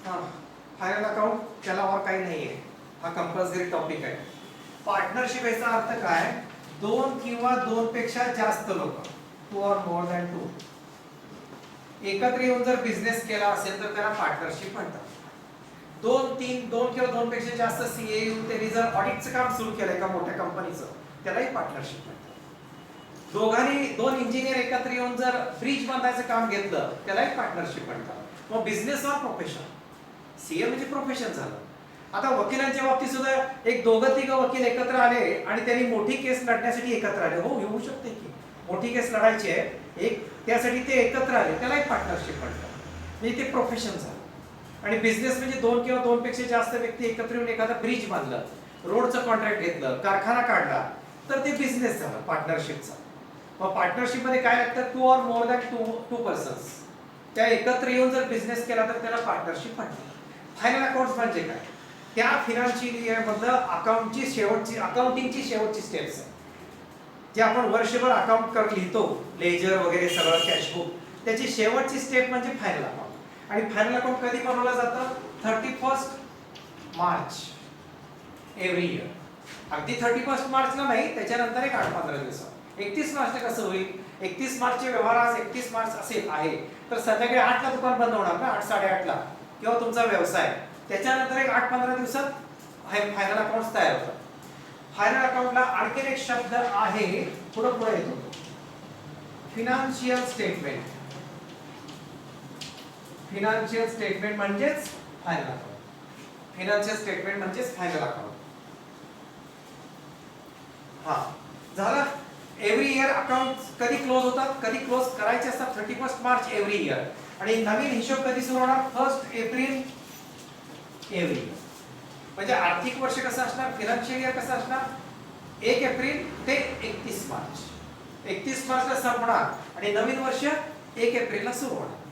हा final account त्याला और काही नाहीये, हा कंपल्सरी टॉपिक आहे. पार्टनरशिप याचा अर्थ काय, दोन किंवा दोन पेक्षा जास्त लोक, टू और मोर दॅन टू, एकत्र येऊन जर बिझनेस केला असेल तर त्याला पार्टनरशिप म्हणतात. दोन किंवा दोन पेक्षा जास्त सीए येऊन त्यांनी जर ऑडिटचं काम सुरू केलं एका मोठ्या कंपनीचं, त्यालाही पार्टनरशिप म्हणतात. दोन इंजिनियर एकत्र येऊन जर ब्रिज बांधायचं काम घेतलं, त्यालाही पार्टनरशिप म्हणतात. मग बिझनेस और प्रोफेशन, सीए म्हणजे प्रोफेशन झालं. आता वकिलांच्या बाबतीत सुद्धा एक दोघं तिघं वकील एकत्र आले आणि त्यांनी मोठी केस लढण्यासाठी एकत्र आले, हो येऊ शकते की मोठी केस लढायची आहे एक, त्यासाठी ते एकत्र आले, त्याला एक पार्टनरशिप म्हणतात. म्हणजे ते प्रोफेशन झालं. आणि बिझनेस म्हणजे दोन किंवा दोन पेक्षा जास्त व्यक्ती एकत्र येऊन एखादा ब्रिज बांधलं, रोडचं कॉन्ट्रॅक्ट घेतलं, कारखाना काढला, तर ते बिझनेस झालं पार्टनरशिपचा. मग पार्टनरशिप मध्ये काय लागतं, टू और मोर दॅन टू पर्सन्स, त्या एकत्र येऊन जर बिझनेस केला तर त्याला पार्टनरशिप म्हणतात. फायनल अकाउंट्स म्हणजे काय, त्या फिनान्शियल इयर मधलं अकाउंटची शेवटची, अकाउंटिंगची शेवटची स्टेप्स आहे, जे आपण वर्षभर अकाउंट लिहितो, लेजर वगैरे सगळं कॅशबुक, त्याची शेवटची स्टेप म्हणजे फायनल अकाउंट. आणि फायनल अकाउंट कधी बनवलं जातं, 31 मार्च एव्हरी इयर. अगदी 31 मार्चला नाही, त्याच्यानंतर एक 8-15 दिवसात. 31 मार्चला कसं होईल, 31 मार्चचे व्यवहार आज 31 मार्च असेल आहे तर संध्याकाळी 8ला दुकान बंद होणार ना, 8-8:30ला, किंवा तुमचा व्यवसाय, त्याच्यानंतर एक 8-15 दिवसात फायनल अकाउंट तयार होतात. फायनल अकाउंटला आणखी एक शब्द आहे, पुढे येतो, फिनान्शियल स्टेटमेंट. फिनान्शियल स्टेटमेंट म्हणजेच फायनल अकाउंट. फिनान्शियल स्टेटमेंट म्हणजेच फायनल अकाउंट. हा झालं. एव्हरी इयर अकाउंट कधी क्लोज होतात, कधी क्लोज करायचे असतात, 31 मार्च एव्हरी इयर. आणि नवीन हिशोब कधी सुरू होणार, 1 एप्रिल एव्हरी इयर. म्हणजे आर्थिक वर्ष कसं असणार, फिनान्शियल इयर कसं असणार, 1 एप्रिल ते 31 मार्च. 31 मार्चला संपणार आणि नवीन वर्ष 1 एप्रिलला सुरू होणार.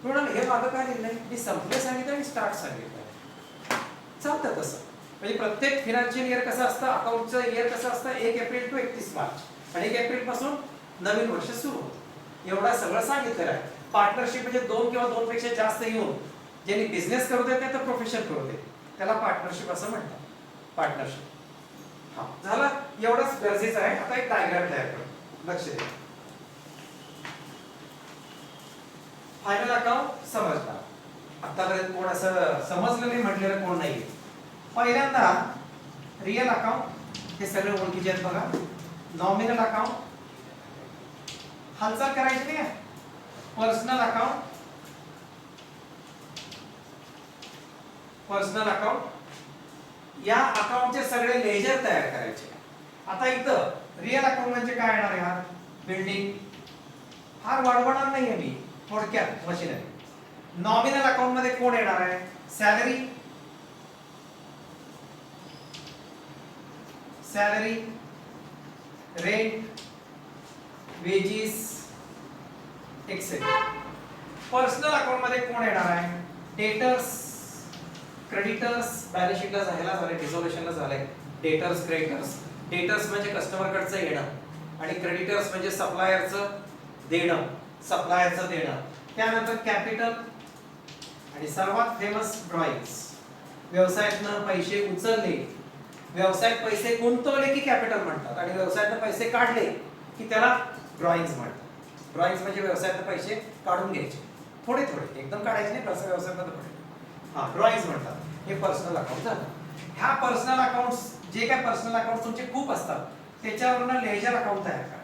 म्हणून हे मागं काय लिहिलंय, मी संपले सांगितलं आणि स्टार्ट सांगितलं, चालतं तसं. म्हणजे प्रत्येक फिनान्शियल इयर कसं असतं, अकाउंटचं इयर कसं असतं, 1 एप्रिल टू 31 मार्च, आणि 1 एप्रिल पासून नवीन वर्ष सुरू होतं. एवढं सगळं सांगितलेलं आहे. पार्टनरशिप म्हणजे दोन किंवा दोन पेक्षा जास्त येऊन ज्यांनी बिझनेस करू देत नाही तर प्रोफेशन करू देत, त्याला पार्टनरशिप असं म्हणतात. पार्टनरशिप हा झालं, एवढंच गरजेचं आहे. आता एक डायग्राम तयार करू, लक्ष द्या. फायनल अकाउंट समजला, आतापर्यंत कोण असं समजलं नाही म्हटलेलं कोण नाही. पहिल्यांदा रिअल अकाउंट, हे सगळे ओळखीचे आहेत बघा. नॉमिनल अकाउंट, हालचाल करायची नाही. पर्सनल अकाउंट, पर्सनल अकाउंट, या अकाउंटचे सगळे लेजर तयार करायचे. आता इथं रिअल अकाउंट म्हणजे काय येणार आहे, बिल्डिंग, फार वाढवणार नाहीये मी, थोडक्यात मशिनरी. नॉमिनल अकाउंट मध्ये कोण येणार आहे, salary, salary, rent, wedges, etcetera. Personal account मध्ये कोण येणार आहे, डेटर्स, क्रेडिटर्स, बॅलन्स शीटला झाले, डिसॉल्युशनला झाले, डेटर्स, क्रेडिटर्स. डेटर्स म्हणजे कस्टमर कडचं येणं आणि क्रेडिटर्स म्हणजे सप्लायरचं देणं, सप्लायरचं देणं. त्यानंतर कॅपिटल आणि सर्वात फेमस ड्रॉइंग्स. व्यवसायातनं पैसे उचलले, व्यवसायात पैसे गुंतवले की कॅपिटल म्हणतात, आणि व्यवसायातनं पैसे काढले की त्याला ड्रॉइंग्स म्हणतात. ड्रॉइंग्स म्हणजे व्यवसायातनं पैसे काढून घ्यायचे, थोडे थोडे, एकदम काढायचे नाही, कसं व्यवसायामध्ये हा ड्रॉइंग्स म्हणतात. हे पर्सनल अकाउंट झालं. ह्या पर्सनल अकाउंट्स, जे काय पर्सनल अकाउंट तुमचे खूप असतात, त्याच्यावरून लेजर अकाउंट तयार करायचं.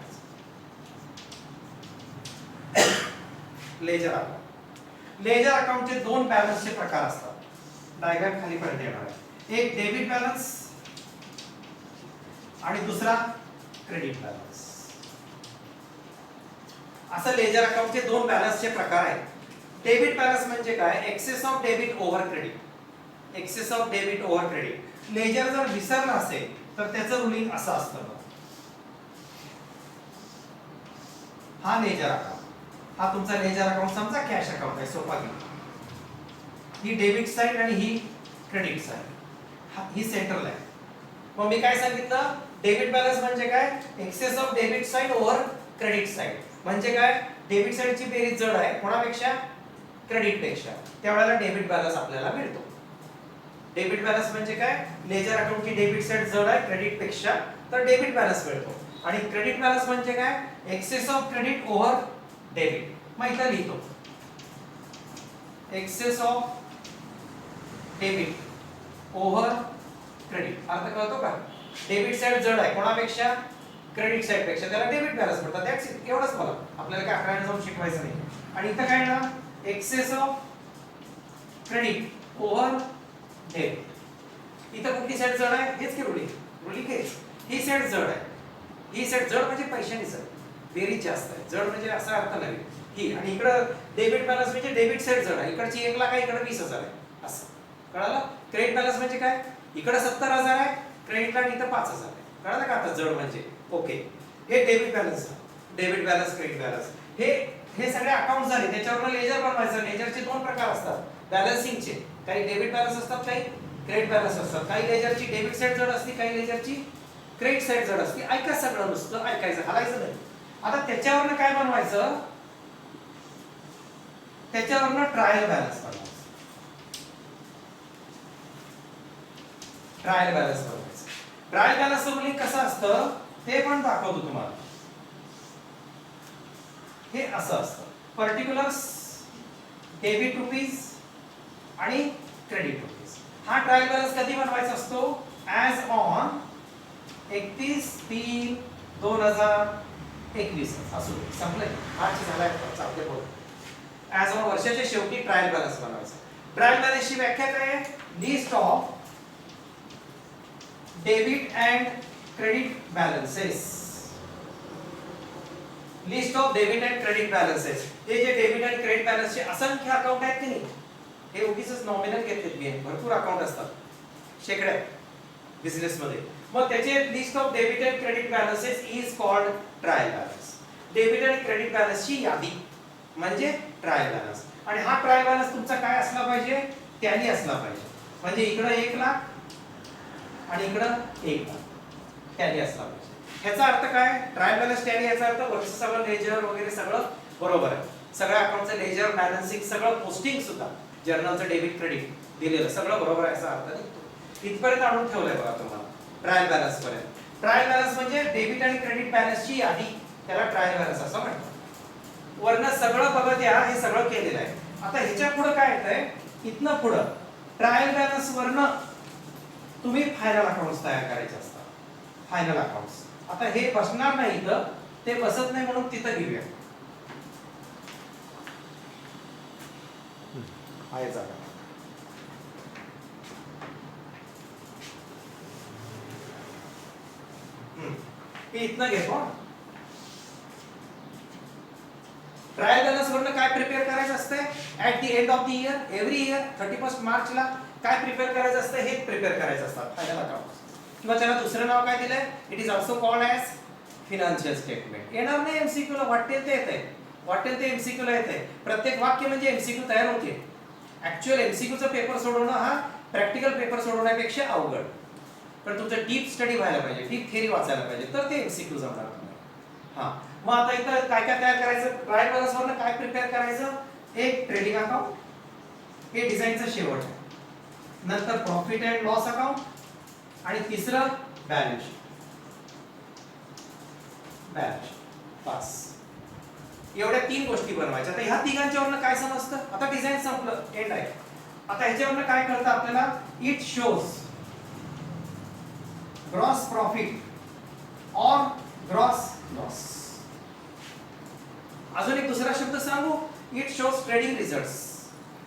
लेजर अकाउंट, लेजर अकाउंटचे दोन बॅलन्सचे प्रकार असतात. डायग्राम खाली पडते येणार आहे. एक डेबिट बॅलन्स आणि दुसरा क्रेडिट बॅलन्स. असं लेजर अकाउंटचे दोन बॅलन्सचे प्रकार आहेत. डेबिट बॅलन्स म्हणजे काय, excess of debit over credit. Excess of debit over credit. Ledger जर विसरला असेल तर त्याचं रुलिंग असं असतं. हा लेजर अकाउंट, हा तुमचा लेजर अकाउंट समजा कॅश अकाउंट आहे, सोपा घ्या. ही डेबिट साइड आणि ही क्रेडिट साइड, ही सेंट्रल आहे. मग मी काय सांगितलं, डेबिट बॅलन्स म्हणजे काय, excess of debit side over credit side. म्हणजे काय, डेबिट साइडची बेरीज जड आहे कोणापेक्षा, क्रेडिट पेक्षा, त्यावेळेला डेबिट बॅलन्स आपल्याला मिळतो. डेबिट बॅलन्स म्हणजे काय? लेजर अकाउंटची डेबिट साइड जड आहे क्रेडिट पेक्षा, तर डेबिट बॅलन्स मिळतो. आणि क्रेडिट बॅलन्स म्हणजे काय? Excess of credit over debit. मग इथं लिहितो excess of debit over credit. अर्थ कळतो का? डेबिट साइड जड आहे कोणापेक्षा? क्रेडिट साइड पेक्षा, त्याला डेबिट बॅलन्स म्हणतात. त्याच एवढंच मला, आपल्याला काय अकराने जाऊन शिकवायचं नाही. आणि इथं काय ना, excess of credit over debit. इथं कुठली साइड जड आहे? हेच की रुलिंग हेच. ही साइड जड आहे. ही साइड जड म्हणजे पैशाने जड, बेरीज जास्त आहे. जड म्हणजे असा अर्थ नाही ही. आणि इकडं डेबिट बॅलन्स म्हणजे डेबिट साइड जड आहे. इकडची 1 लाख आहे, इकडे 20,000 आहे. असं कळालं? क्रेडिट बॅलन्स म्हणजे काय? इकडे 70,000 आहे क्रेडिटला, आणि इथं 5,000 आहे. कळालं का आता जड म्हणजे? ओके. हे debit balance, debit balance, credit balance. हे सगळे अकाउंट झाले. त्याच्यावर लेजर बनवायचं. लेजरचे 2 प्रकार असतात बॅलन्सिंगचे. काही डेबिट बॅलन्स असतात, काही क्रेडिट बॅलन्स असतात. काही लेजरची डेबिट साइड जड असते, काही लेजरची क्रेडिट साइड जड असते. ऐका सगळं, नुसतं ऐकायचं, हलायचं नाही. आता त्याच्यावरनं काय बनवायचं? त्याच्यावरनं ट्रायल बॅलन्स बनवायचं. ट्रायल बॅलन्स बनवायचं. ट्रायल बॅलन्स रुलिंग कसं असतं ते पण दाखवतो तुम्हाला. हे असं असतं, पर्टिक्युलर्स डेबिट रुपीज आणि क्रेडिट रुपीज. हा ट्रायल बॅलन्स कधी बनवायचा असतो? ॲज ऑन 31/3/2021 असो. संपलंय, मार्च झालाय, चालते बोल. ॲज ऑन वर्षाच्या शेवटी ट्रायल बॅलन्स बनवायचा. ट्रायल बॅलन्सची व्याख्या काय आहे? List of debit and credit balances. List of debit and credit balances. हे जे डेबिट अँड क्रेडिट बॅलन्सचे असंख्य अकाउंट आहेत की नाही, हे उगीच नॉमिनल घेतलेत मी. भरपूर अकाउंट असतात, शेकड्या बिझनेस मध्ये. मग त्याचे list of debit and credit balances is called trial balance. Debit and credit बॅलन्सची यादी म्हणजे ट्रायल बॅलन्स. आणि हा ट्रायल बॅलन्स तुमचा काय असला पाहिजे? टॅली असला पाहिजे. म्हणजे इकडे 1 लाख आणि इकडे 1 लाख टॅली असला पाहिजे. ह्याचा अर्थ काय? ट्रायल बॅलन्स टॅली याचा अर्थ वरचं सगळं लेजर वगैरे सगळं बरोबर आहे. सगळ्या अकाउंटचं लेजर, बॅलन्सिंग, सगळं पोस्टिंग सुद्धा, जर्नलचं डेबिट क्रेडिट दिलेलं सगळं बरोबर आहे असा अर्थ निघतो. इथपर्यंत आणून ठेवलंय बघा तुम्हाला ट्रायल बॅलन्स पर्यंत. ट्रायल बॅलन्स म्हणजे डेबिट आणि क्रेडिट बॅलन्सची यादी, त्याला ट्रायल बॅलन्स असं म्हणतात. वरनं सगळं बघत या, हे सगळं केलेलं आहे. आता ह्याच्या पुढे काय येतंय? इथनं पुढं ट्रायल बॅलन्स वरनं तुम्ही फायनल अकाउंट्स तयार करायचे असतात. फायनल अकाउंट्स आता हे बसणार नाही इथं, ते बसत नाही म्हणून तिथं घेऊया. आहे जागा. हे इथनं घेतो. ट्रायल बॅलन्स वरनं काय प्रिपेअर करायचं असतंय? At the end of the year, every year 31 मार्चला काय प्रिपेअर करायचं असतं? हे प्रिपेअर करायचं असतात फायनल अकाउंट्स. किंवा त्याला दुसरं नाव काय दिलंय? It is also called as financial statement. येणार नाही एमसीक्यू ला, वाटेल ते येतंय, वाटेल ते एमसीक्यू ला येतंय. प्रत्येक वाक्य म्हणजे एमसीक्यू तयार होते. ऍक्च्युअल एमसीक्यूचा पेपर सोडवणं हा प्रॅक्टिकल पेपर सोडवण्यापेक्षा अवघड. पण तुमचं डीप स्टडी व्हायला पाहिजे, डीप थिअरी वाचायला पाहिजे, तर ते एमसीक्यू जमणार तुम्हाला. हा, मग आता इथं काय काय तयार करायचं? ट्रायल बॅलन्स वरनं काय प्रिपेअर करायचं? एक ट्रेडिंग अकाउंट, हे डिझाईनचं शेवट आहे. नंतर प्रॉफिट अँड लॉस अकाउंट, आणि तिसरं balance sheet. Balance sheet pass. एवढ्या 3 गोष्टी बनवायच्या. आता ह्या तिघांच्यावरनं काय समजतं? आता डिझाईन संपलं, एंड आहे. आता ह्याच्यावरनं काय कळतं आपल्याला? It shows gross profit or gross loss. अजून एक दुसरा शब्द सांगू? It shows trading results.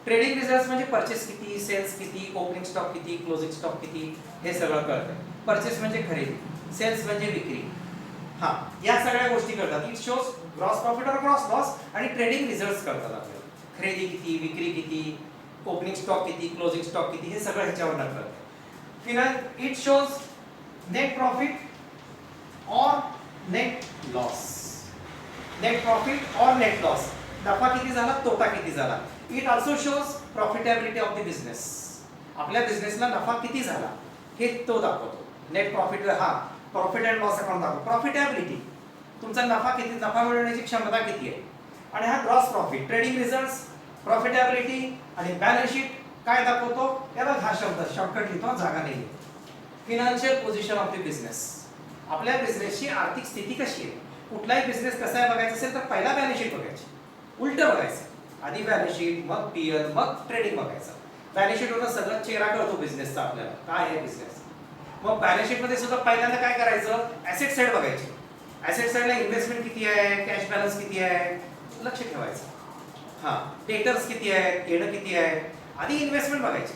Trading results म्हणजे परचेस किती, सेल्स किती, ओपनिंग स्टॉक किती, क्लोजिंग स्टॉक किती, हे सगळं कळतं. परचेस म्हणजे खरेदी, सेल्स म्हणजे विक्री. हा, या सगळ्या गोष्टी कळतात. It shows gross profit or gross loss, आणि ट्रेडिंग रिझल्ट्स कळतात आपल्याला. खरेदी किती, विक्री किती, ओपनिंग स्टॉक किती, क्लोजिंग स्टॉक किती, हे सगळं ह्याच्यावर कळतं. It shows net profit or net loss. Net profit or net loss, नफा किती झाला, तोटा किती झाला. It also shows profitability of the business. आपल्या बिझनेसला नफा किती झाला हे तो दाखवतो. नेट प्रॉफिट, हा प्रॉफिट अँड लॉस अकाउंट दाखवतो. प्रॉफिटेबिलिटी, तुमचा नफा किती, नफा मिळवण्याची क्षमता किती आहे. आणि हा gross profit, trading results profitability आणि बॅलन्स शीट काय दाखवतो? हे बघ, हा शब्द शॉर्टकट लिहितो, जागा नाही. Financial position of the business. आपल्या बिझनेसची आर्थिक स्थिती कशी आहे? कुठलाही बिझनेस कसा आहे बघायचं असेल तर पहिला बॅलन्स शीट बघायची, उलट बघायचं. आधी बॅलन्स शीट, मग पीएल, मग ट्रेडिंग बघायचं. बॅलन्स शीटवर सगळं चेहरा कळतो बिझनेसचा आपल्याला, काय आहे बिझनेस. मग बॅलन्स शीट मध्ये सुद्धा पहिल्यांदा काय करायचं? ऍसेट साइड बघायची. ऍसेट साइडला इन्व्हेस्टमेंट किती आहे, कॅश बॅलन्स किती आहे, लक्ष ठेवायचं. हा, डेटर्स किती आहे, येणं किती आहे. आधी इन्व्हेस्टमेंट बघायची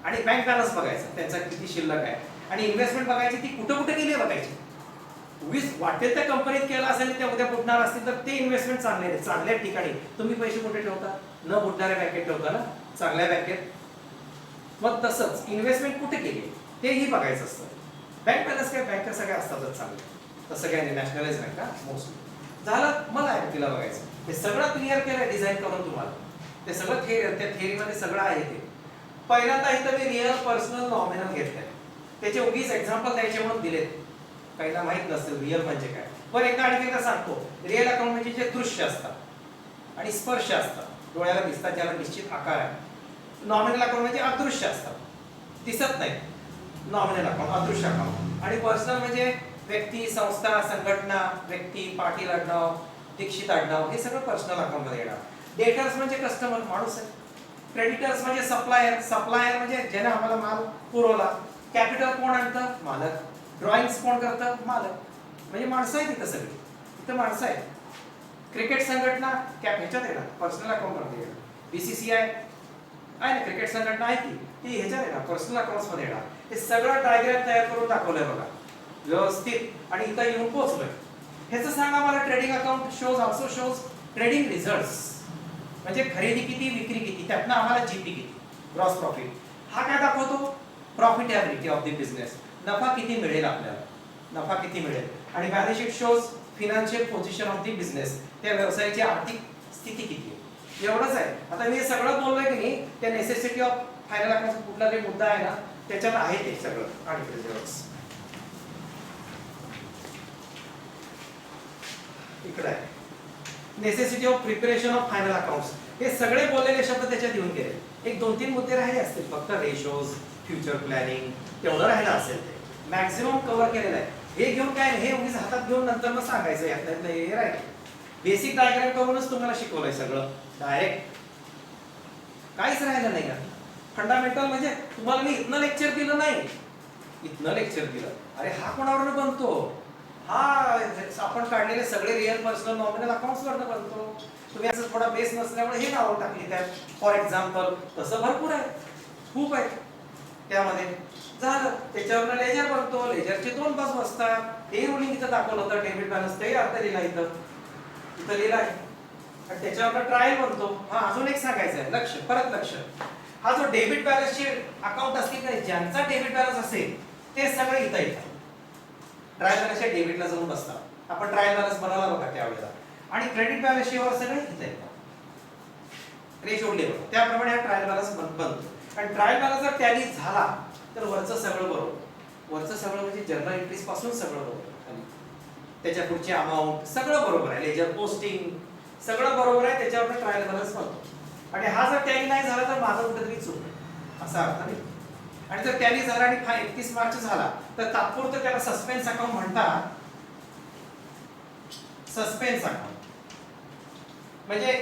आणि बँक बॅलन्स बघायचा, त्यांचा किती शिल्लक आहे. आणि इन्व्हेस्टमेंट बघायची, ती कुठं कुठे केली आहे बघायची. उगीच वाटेल त्या कंपनीत केलं असेल, त्या उद्या बुडणार असतील तर ते इन्व्हेस्टमेंट चांगले आहे. चांगल्या ठिकाणी तुम्ही पैसे कुठे ठेवता? न बुडणाऱ्या बँकेत ठेवता ना, चांगल्या बँकेत. मग तसंच इन्व्हेस्टमेंट कुठे केली तेही बघायचं असतं. बँक बॅलन्स काय, बँका सगळ्या असतातच चांगल्या, तसं काय नाही. नॅशनलाइज बँका मोस्टली झालं. मला तिला बघायचं. हे सगळं क्लिअर केलंय डिझाईन करून तुम्हाला. ते सगळं त्या थेअरीमध्ये सगळं आहे. ते पहिल्यांदा इथं मी रिअल, पर्सनल, नॉमिनल घेतलंय. त्याचे उगीच एक्झाम्पल द्यायचे म्हणून दिलेत. पहिला माहित नसेल रिअल म्हणजे काय. पण एकदा आणखी एकदा सांगतो, रिअल अकाउंट म्हणजे जे दृश्य असतात आणि स्पर्श असतात, डोळ्याला दिसतात, ज्याला निश्चित आकार आहे. नॉमिनल अकाउंट म्हणजे अदृश्य असतात, दिसत नाही. नॉमिनल अकाउंट, अदृश्य अकाउंट. आणि पर्सनल म्हणजे व्यक्ती, संस्था, संघटना, व्यक्ती, पाटील आडनाव, दीक्षित आडनाव, हे सगळं पर्सनल अकाउंट मध्ये येणार. डेटर्स म्हणजे कस्टमर, माणूस आहे. क्रेडिटर्स म्हणजे सप्लायर, सप्लायर म्हणजे ज्याने आम्हाला माल पुरवला. कॅपिटल कोण आणतं? मालक. ड्रॉइंग्स कोण करतं? मालक. म्हणजे माणसं आहे तिथं सगळी, तिथं माणसं आहे. क्रिकेट संघटना कॅप ह्याच्यात येणार, पर्सनल अकाउंट मध्ये येणार. बीसीसीआय आहे ना, क्रिकेट संघटना आहे ती ह्याच्यात येणार, पर्सनल अकाउंट्स मध्ये येणार. हे सगळं डायग्राम तयार करून दाखवलंय बघा व्यवस्थित, आणि इथं येऊन पोहोचलोय. ह्याचं सांगा मला, trading account shows also shows trading results, म्हणजे खरेदी किती, विक्री किती, त्यातनं आम्हाला जीपी किती, ग्रॉस प्रॉफिट. हा काय दाखवतो? प्रॉफिटेबिलिटी ऑफ द बिझनेस, नफा किती मिळेल आपल्याला, नफा किती मिळेल. आणि balance sheet shows financial position of the business, त्या व्यवसायाची आर्थिक स्थिती किती आहे. एवढंच आहे. आता मी सगळं बोललोय की नाही, त्या नेसेसिटी ऑफ फायनल अकाउंट कुठला तरी मुद्दा आहे ना, त्याच्यात आहे ते सगळं. आणि इकडे आहे necessity of preparation of final accounts. हे सगळे बोललेले शब्द त्याच्यात येऊन गेले. एक 2-3 मुद्दे राहिले असतील फक्त, रेशोज, फ्युचर प्लॅनिंग, तेवढं राहिलं असेल. ते मॅक्सिमम कव्हर केलेलं आहे. हे घेऊन काय, हे उगीच हातात घेऊन नंतर मग सांगायचं यातलं हे राहील. बेसिक डायग्राम करूनच तुम्हाला शिकवलंय सगळं डायरेक्ट, काहीच राहिलं नाही का. फंडामेंटल म्हणजे तुम्हाला मी इथनं लेक्चर दिलं नाही, इथनं लेक्चर दिलं. अरे हा कोणावरनं बनतो? हा आपण काढलेले सगळे रिअल, पर्सनल, नॉमिनल अकाउंट्स वरनं बनतो. तुम्ही असं थोडा बेस नसल्यामुळे हे नावं टाकली त्यात. फॉर एक्झाम्पल तसं भरपूर आहे, खूप आहे त्यामध्ये. झालं, त्याच्यावरनं लेजर बनतो. लेजरचे 2 तास बसतात. हे रुलिंग इथं दाखवलं होतं, डेबिट बॅलन्स, तेही अर्थ लिहिला इथं लिहिला आहे. आणि त्याच्यावरनं ट्रायल बनतो. हा अजून एक सांगायचं आहे, लक्ष, परत लक्ष. हा जो डेबिट बॅलन्सचे अकाउंट असतील ना, ज्यांचा डेबिट बॅलन्स असेल ते सगळे इथं येतात. ट्रायल बॅलन्सच्या डेबिटला जाऊन बसतात. आपण ट्रायल बॅलन्स बनवला बघा त्यावेळेला. आणि क्रेडिट बॅलन्स वर सगळे इथं येतात, रेशो लेवल. त्याप्रमाणे हा ट्रायल बॅलन्स बनतो. आणि ट्रायल बॅलन्स जर टॅली झाला तर वरचं सगळं बरोबर. वरचं सगळं म्हणजे जर्नल एंट्रीज पासून सगळं बरोबर, त्याच्या पुढची अमाऊंट सगळं बरोबर आहे, लेजर पोस्टिंग सगळं बरोबर आहे. त्याच्यावर ट्रायल बॅलन्स बनतो. आणि हा जर टॅली नाही झाला तर माझं कुठेतरी चूक आहे असा अर्थ नाही. आणि जर टॅली झाला आणि 31 मार्च झाला तर तात्पुरतं त्याला सस्पेन्स अकाउंट म्हणतात. सस्पेन्स अकाउंट म्हणजे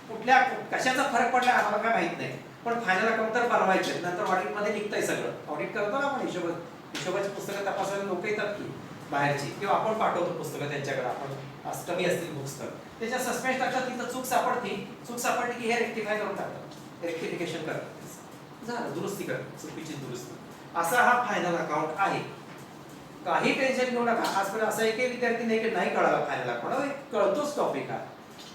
कुठल्या कशाचा फरक पडला आम्हाला काय माहित नाही, पण फायनल अकाउंट तर बनवायचे. नंतर ऑडिट मध्ये निघतंय सगळं. ऑडिट करतो ना आपण, हिशोबाची पुस्तकं तपासायला लोक येतात की बाहेरची, किंवा आपण पाठवतो पुस्तकं त्यांच्याकडे, आपण कमी असतील बुक्स तर त्याच्या सस्पेन्स टाकतात. तिथं चूक सापडली की हे रेक्टिफाय करून टाकतात, रेक्टिफिकेशन करतात, झालं, दुरुस्ती करतात, चुकीची दुरुस्ती. असा हा फायनल अकाउंट आहे. काही टेन्शन घेऊ नका. आजपर्यंत असा एकही विद्यार्थी नाही की नाही कळाला फायनल अकाउंट, कळतोच टॉपिक हा.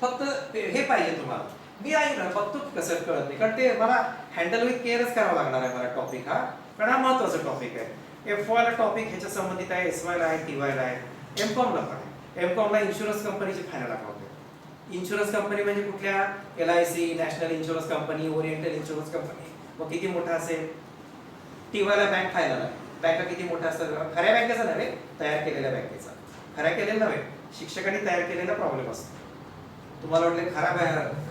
फक्त हे पाहिजे तुम्हाला. मी आहे ना, बघतो कसं कळत नाही, कारण ते मला हँडल विथ केअरच करावं लागणार आहे मला टॉपिक हा, कारण हा महत्वाचा टॉपिक आहे. FY ला टॉपिक ह्याच्या संबंधित आहे, SY ला आहे, TY ला आहे, MCOM ला पण आहे. MCOM ला इन्शुरन्स कंपनीचे फायनल अकाउंट आहे. इन्शुरन्स कंपनी म्हणजे कुठल्या, LIC, national insurance company, oriental insurance company, मग किती मोठा असेल. TY ला बँक फायनल आहे. बँका किती मोठ्या असतात, खऱ्या बँकेचा नव्हे, तयार केलेल्या बँकेचा. खऱ्या केलेला नव्हे, शिक्षकांनी तयार केलेला प्रॉब्लेम असतो. तुम्हाला वाटलं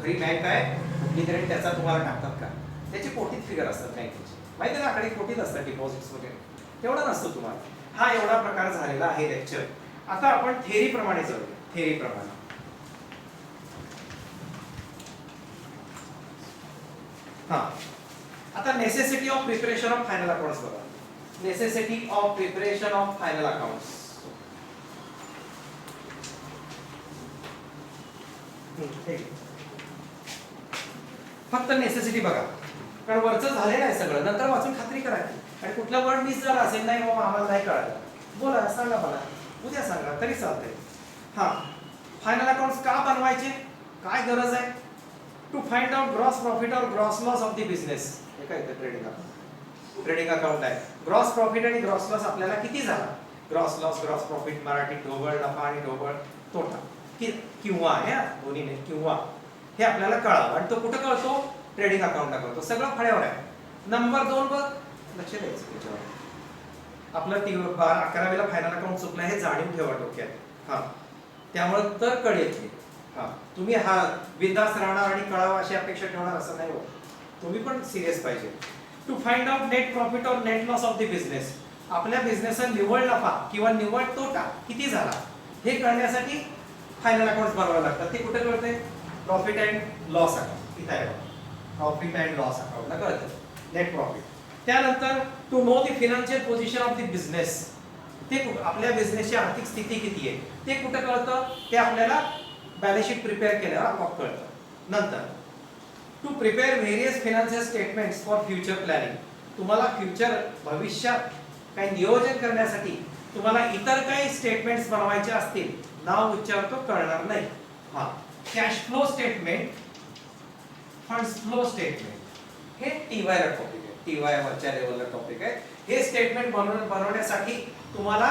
खरी बँक आहे कुठली तरी त्याचा तुम्हाला टाकतात का, त्याची कोटीत फिगर असतात बँकेची, माहिती ना, आकडे कोटीत असतात डिपॉझिट्स वगैरे, तेवढा नसतो तुम्हाला. हा एवढा प्रकार झालेला आहे लेक्चर. आता आपण थेअरी प्रमाणे जाऊया. थेअरी प्रमाणे हा, आता necessity of preparation of final accounts बघा. Necessity of preparation of final accounts. फक्त नेसेसिटी बघा, कारण वरचं झालेलं आहे सगळं, नंतर वाचून खात्री करायची. आणि कुठला वर्ड मिस झाला असेल, नाही बाबा आम्हाला नाही कळालं, बोला, सांगा मला, उद्या सांगा तरी चालतंय. हा, फायनल अकाउंट्स का बनवायचे, काय गरज आहे? To find out gross profit or gross loss of the business. हे काय ट्रेडिंग अकाउंट, ट्रेडिंग अकाउंट आहे. ग्रॉस प्रॉफिट आणि ग्रॉस लॉस आपल्याला किती झाला, gross loss, gross profit Marathi ढोबळ, नफा आणि ढोबळ तोटा, किंवा या दोन्ही नाही, किंवा हे आपल्याला कळावं. आणि तो कुठं कळतो, ट्रेडिंग अकाउंटला कळतो. सगळं फळ्यावर आहे. नंबर 2 बघ, लक्ष द्यायचं त्याच्यावर. आपलं 11वीला फायनल अकाउंट चुकलं हे जाणीव ठेवा डोक्यात. हा, त्यामुळे तर कळेल की हा, तुम्ही हा बिंदास राहणार आणि कळावं अशी अपेक्षा ठेवणार असं नाही होत, तुम्ही पण सिरियस पाहिजे. To find out net profit or net loss of the business. आपल्या बिझनेसचा निव्वळ नफा किंवा निव्वळ तोटा किती झाला हे कळण्यासाठी फायनल अकाउंट्स बनवावे लागतात. ते कुठे कळते, प्रॉफिट अँड लॉस अकाउंट इथे आहे, प्रॉफिट अँड लॉस अकाउंटला कळतं नेट प्रॉफिट. त्यानंतर to know the financial position of the business. ते आपल्या बिझनेसची आर्थिक स्थिती किती आहे ते कुठं कळतं, ते आपल्याला बॅलन्स शीट प्रिपेअर केल्यावर आपोआप कळतं. नंतर to prepare various financial statements for future planning. तुम्हाला फ्युचर भविष्यात काही नियोजन करण्यासाठी तुम्हाला इतर काही स्टेटमेंट्स बनवायचे असतील, नाव उच्चारतो कळणार नाही. हा, cash flow statement, funds flow statement, हे टीवायला टॉपिक आहे, टीवाय वरच्या लेवलला टॉपिक आहे. हे स्टेटमेंट बनवण्यासाठी तुम्हाला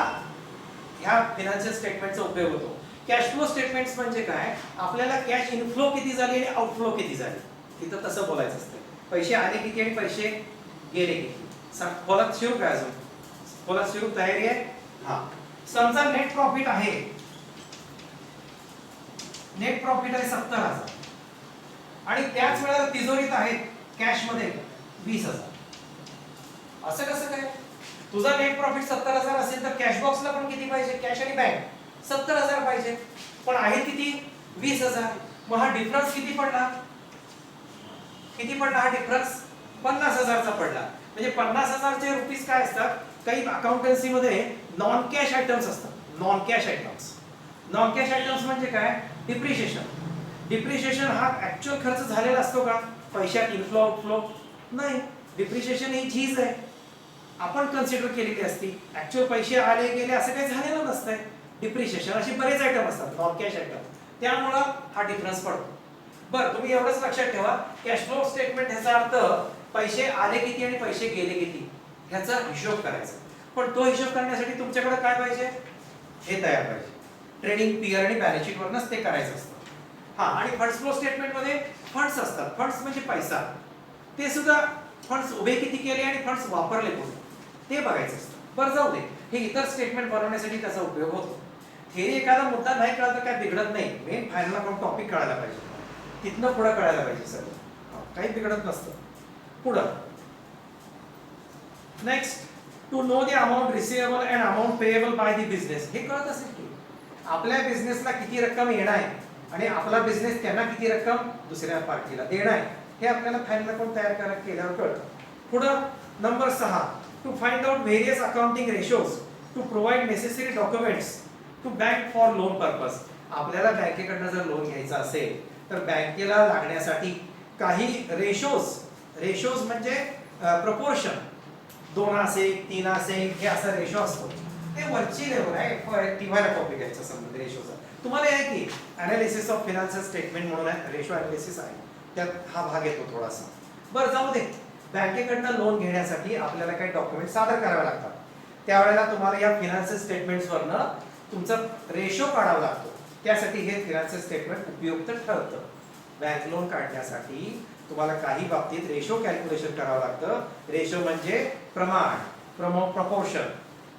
ह्या फायनान्शियल स्टेटमेंटचा उपयोग होतो. कॅश फ्लो स्टेटमेंट्स म्हणजे काय, आपल्याला कॅश इनफ्लो किती झाली आणि आउटफ्लो किती झाली, तिथं तसं बोलायचं असतं. पैसे आले किती आणि पैसे गेले किती. बोला सुरू काय, अजून बोला सुरू, तयारी आहे. हा, समजा नेट प्रॉफिट आहे, नेट प्रॉफिट आहे 70,000 आणि त्याच वेळेला तिजोरीत आहेत कॅश मध्ये 20,000. असं कसं काय, तुझा नेट प्रॉफिट 70,000 असेल तर कॅश बॉक्सला पण किती पाहिजे, कॅश आणि बँक 70,000 पाहिजे, पण आहे किती 20,000. मग हा डिफरन्स किती पडला, किती पडला हा डिफरन्स, 50,000चा पडला. म्हणजे 50,000चे रुपीज काय असतात, काही अकाउंटन्सी मध्ये नॉन कॅश आयटम्स असतात. Non cash items, non cash items म्हणजे काय, डिप्रिशिएशन. डिप्रिशिएशन हा ऍक्च्युअल खर्च झालेला असतो का, पैशात इनफ्लो आउटफ्लो नाही. डिप्रिशिएशन ही चीज आहे, आपण कन्सिडर केलेली असती. ऍक्च्युअल पैसे आले गेले असं काही झालेलं नसतंय. डिप्रिशिएशन असे बरेच आयटम असतात नॉन कॅश आयटम, त्यामुळे हा डिफरन्स पडतो. बरं, तुम्ही एवढंच लक्षात ठेवा, कॅश फ्लो स्टेटमेंट ह्याचा अर्थ पैसे आले किती आणि पैसे गेले किती ह्याचा हिशोब करायचा. पण तो हिशोब करण्यासाठी तुमच्याकडे काय पाहिजे, हे तयार पाहिजे. ट्रेडिंग पीआर आणि बॅलन्स शीट वरनच ते करायचं असतं. हा, आणि फंड्स फ्लो स्टेटमेंट मध्ये फंड्स असतात. फंड्स म्हणजे पैसा, ते सुद्धा फंड्स उभे किती केले आणि फंड्स वापरले कुठे ते बघायचं असतं. बरं, जाऊ दे, हे इतर स्टेटमेंट बनवण्यासाठी त्याचा उपयोग होतो. थेरी एखादा मुद्दा नाही कळला तर काय बिघडत नाही, मेन फायनल अकाउंट टॉपिक कळायला पाहिजे, तिथनं पुढे कळायला पाहिजे सगळं, काही बिघडत नसतं. पुढं next, to know the amount receivable and amount payable by the business. हे कळत असेल की आपल्या बिझनेसला किती रक्कम येणार आहे आणि आपला बिझनेस त्यांना किती रक्कम दुसऱ्या पार्टीला देणार आहे, हे आपल्याला फायनल अकाउंट तयार केल्यावर कळतं. पुढं number 6, to find out various accounting ratios to provide necessary documents to bank for loan purpose. आपल्याला बँकेकडनं जर लोन घ्यायचं असेल तर बँकेला लागण्यासाठी काही रेशोज, रेशोज म्हणजे प्रपोर्शन, 2:1, 3:1 हे असा रेशो असतो. ते वरची लेवल आहे, टीवायला टॉपिक आहे याचा संबंध रेशोचा. तुम्हाला आहे की अनालिसिस ऑफ फायनान्शियल स्टेटमेंट म्हणून आहे, रेशो अनालिसिस आहे, त्यात हा भाग येतो थोडासा. बरं, जाऊ दे. बँकेकडनं लोन घेण्यासाठी आपल्याला काही डॉक्युमेंट सादर करावे लागतात. त्यावेळेला तुम्हाला या फायनान्शियल स्टेटमेंट्स वरनं तुमचा रेशो काढावा लागतो. त्यासाठी हे फायनान्शियल स्टेटमेंट उपयुक्त ठरतं. बँक लोन काढण्यासाठी तुम्हाला काही बाबतीत रेशो कॅल्क्युलेशन करावं लागतं. रेशो म्हणजे प्रमाण, प्रपोर्शन,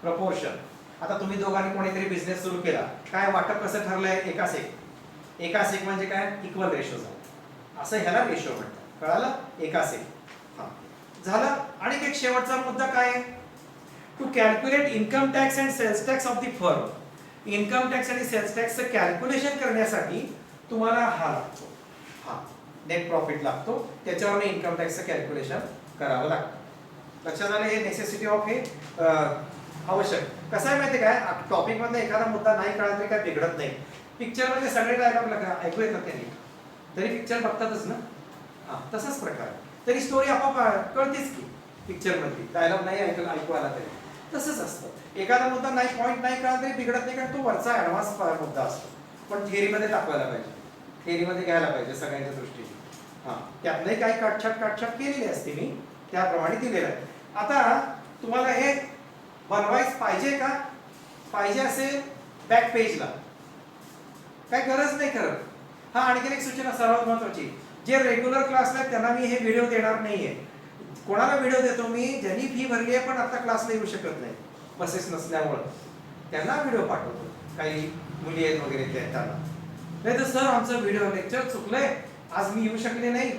प्रपोर्शन. आता तुम्ही दोघांनी कोणीतरी बिझनेस सुरू केला, काय वाटप कसं ठरलंय, 1:1. 1:1 म्हणजे काय, इक्वल रेशो झाला. असं ह्याला रेशो म्हणतात. कळालं? एका सेल. हा झालं. आणि एक शेवटचा मुद्दा काय आहे? To calculate income tax and sales tax of the firm. Income tax आणि सेल्स टॅक्सचं कॅल्क्युलेशन करण्यासाठी तुम्हाला हा लागतो, हा नेट प्रॉफिट लागतो. त्याच्यावर इन्कम टॅक्सचं कॅल्क्युलेशन करावं लागतं. लक्षात आलं? हे नेसेसिटी ऑफ हे आवश्यक. कसं आहे माहिती काय, टॉपिक मधला एखादा मुद्दा नाही कळला तरी काय बिघडत नाही. पिक्चर मध्ये सगळे डायलॉग ऐकू येतात त्यांनी, तरी पिक्चर बघतातच ना. हा तसाच प्रकार, तरी स्टोरी आपोआप कळतेच की. पिक्चर मध्ये डायलॉग नाही ऐकू आला तरी तसंच असतं. एखादा मुद्दा नाही, पॉईंट नाही कळला तरी बिघडत नाही, कारण तो वरचा ऍडव्हान्स मुद्दा असतो. पण थिअरीमध्ये दाखवायला पाहिजे, थिअरीमध्ये घ्यायला पाहिजे सगळ्यांच्या दृष्टीने. हा त्यातनंही काही काटछाट केलेली असते मी, त्याप्रमाणे दिलेलं आहे. आता तुम्हाला हे बनवायच पाहिजे का? पाहिजे असेल बॅक पेजला, काय गरज नाही करत. हा आणखी एक सूचना सर्वात महत्वाची, जे रेग्युलर क्लासला त्यांना मी हे व्हिडिओ देणार नाहीये. कोणाला व्हिडिओ देतो मी? ज्यांनी फी भरली आहे पण आता क्लासला येऊ शकत नाही बसेस नसल्यामुळं, त्यांना व्हिडिओ पाठवतो. काही मुली आहेत वगैरे त्यांना. नाही तर सर आमचं व्हिडिओ लेक्चर चुकलंय, आज मी येऊ शकले नाही,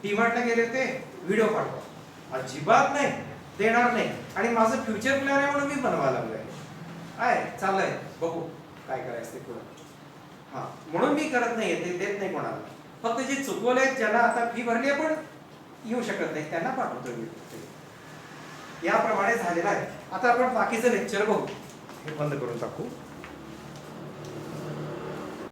डीमार्टला गेले ते, व्हिडिओ पाठवा. अजिबात नाही, देणार नाही. आणि माझं फ्युचर प्लॅन आहे म्हणून मी बनवायला लागलोय. आहे चाललंय, बघू काय करायचं ते पुढं. हा म्हणून मी करत नाहीये, ते देत नाही कोणाला. फक्त जे चुकवलंय, ज्यांना आता फी भरली आहे पण येऊ शकत नाही, त्यांना पाठवतो मी. याप्रमाणे झालेलं आहे. आता आपण बाकीचं लेक्चर बघू. हे बंद करून टाकू.